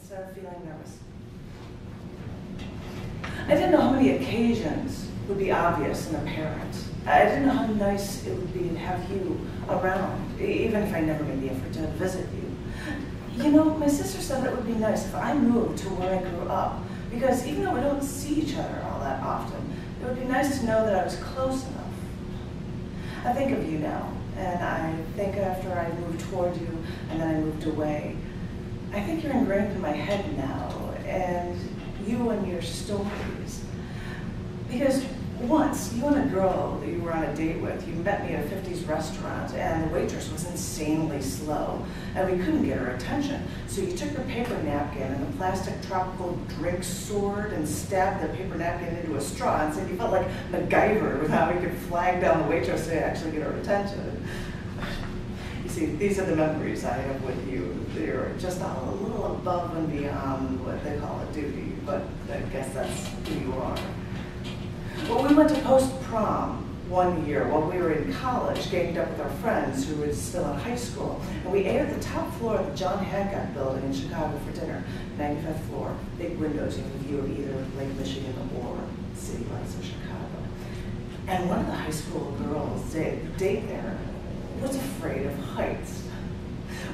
instead of feeling nervous. I didn't know how many occasions would be obvious and apparent. I didn't know how nice it would be to have you around, even if I never made the effort to visit you. You know, my sister said it would be nice if I moved to where I grew up, because even though we don't see each other all that often, it would be nice to know that I was close enough. I think of you now, and I think after I moved toward you and then I moved away, I think you're ingrained in my head now, and you and your stories. Because once, you and a girl that you were on a date with, you met me at a 50s restaurant, and the waitress was insanely slow, and we couldn't get her attention. So you took your paper napkin and a plastic tropical drink sword and stabbed the paper napkin into a straw and said you felt like MacGyver with how we could flag down the waitress to actually get her attention. You see, these are the memories I have with you. They're just a little above and beyond what they call a duty, but I guess that's who you are. Well, we went to post-prom one year while we were in college, ganged up with our friends who were still in high school, and we ate at the top floor of the John Hancock building in Chicago for dinner, 95th floor, big windows, you have a view of either Lake Michigan or city lights of Chicago. And one of the high school girls, the date there, was afraid of heights.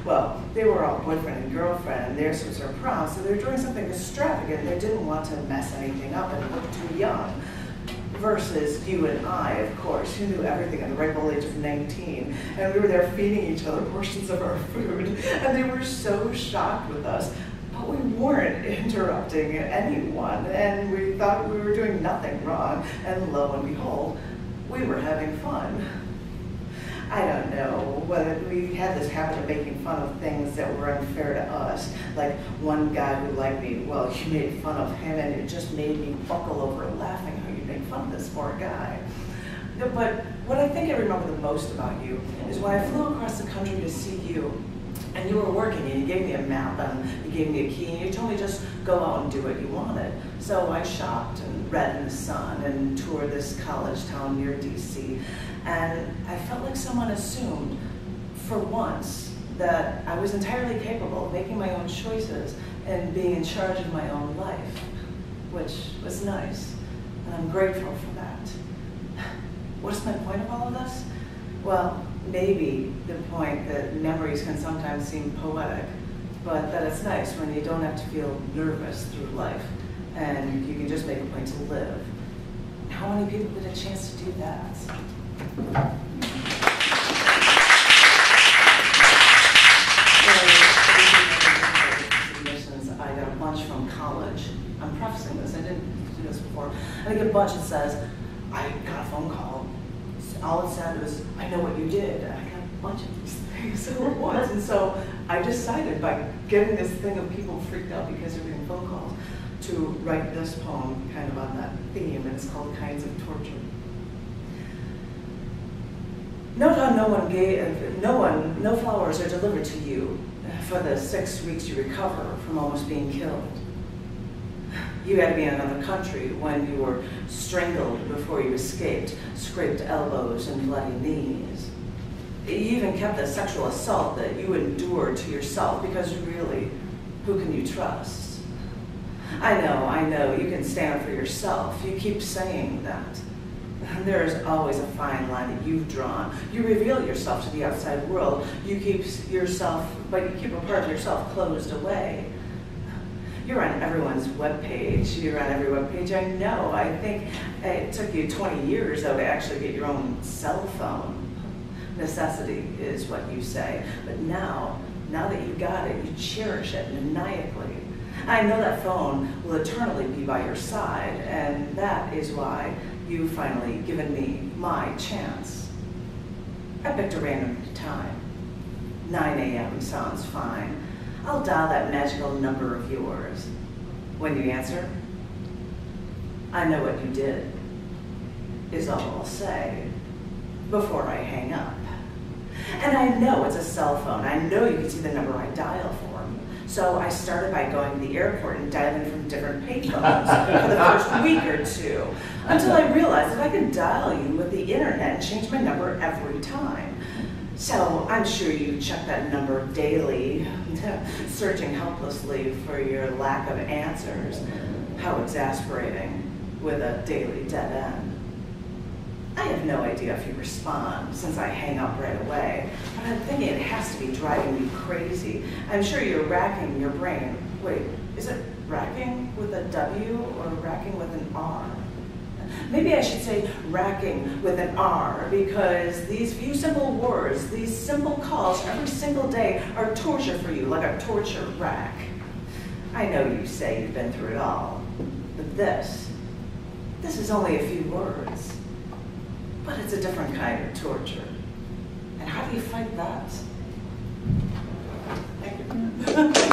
Well, they were all boyfriend and girlfriend, and theirs was their prom, so they were doing something extravagant, and they didn't want to mess anything up and look too young. Versus you and I, of course, who knew everything at the ripe old age of 19, and we were there feeding each other portions of our food, and they were so shocked with us, but we weren't interrupting anyone, and we thought we were doing nothing wrong, and lo and behold, we were having fun. I don't know whether we had this habit of making fun of things that were unfair to us. Like one guy who liked me, well, you made fun of him and it just made me buckle over laughing how you make fun of this poor guy. But what I think I remember the most about you is when I flew across the country to see you, and you were working and you gave me a map and you gave me a key and you told me just go out and do what you wanted. So I shopped and read in the sun and toured this college town near DC. And I felt like someone assumed, for once, that I was entirely capable of making my own choices and being in charge of my own life, which was nice, and I'm grateful for that. What's my point of all of this? Well, maybe the point that memories can sometimes seem poetic, but that it's nice when you don't have to feel nervous through life, and you can just make a point to live. How many people get a chance to do that? I got a bunch from college. I'm prefacing this, I didn't do this before. I get a bunch that says, I got a phone call. All it said was, I know what you did. And I got a bunch of these things all at once. And so I decided, by getting this thing of people freaked out because they're getting phone calls, to write this poem kind of on that theme, and it's called Kinds of Torture. Note how no flowers are delivered to you for the 6 weeks you recover from almost being killed. You had to be in another country when you were strangled before you escaped, scraped elbows and bloody knees. You even kept the sexual assault that you endured to yourself, because really, who can you trust? I know, you can stand up for yourself. You keep saying that. There's always a fine line that you've drawn. You reveal yourself to the outside world. You keep yourself, but you keep a part of yourself closed away. You're on everyone's webpage. You're on every webpage. I know. I think it took you 20 years, though, to actually get your own cell phone. Necessity is what you say. But now that you got it, you cherish it maniacally. I know that phone will eternally be by your side, and that is why you've finally given me my chance. I picked a random time. 9 a.m. sounds fine. I'll dial that magical number of yours. When you answer, I know what you did, is all I'll say before I hang up. And I know it's a cell phone. I know you can see the number I dial for. So I started by going to the airport and dialing from different payphones for the first week or two, until I realized that I could dial you with the internet and change my number every time. So I'm sure you check that number daily, searching helplessly for your lack of answers. How exasperating, with a daily dead end. I have no idea if you respond, since I hang up right away, but I'm thinking it has to be driving you crazy. I'm sure you're racking your brain. Wait, is it racking with a W or racking with an R? Maybe I should say racking with an R, because these few simple words, these simple calls every single day are torture for you, like a torture rack. I know you say you've been through it all, but this is only a few words. But it's a different kind of torture. And how do you fight that? Thank you.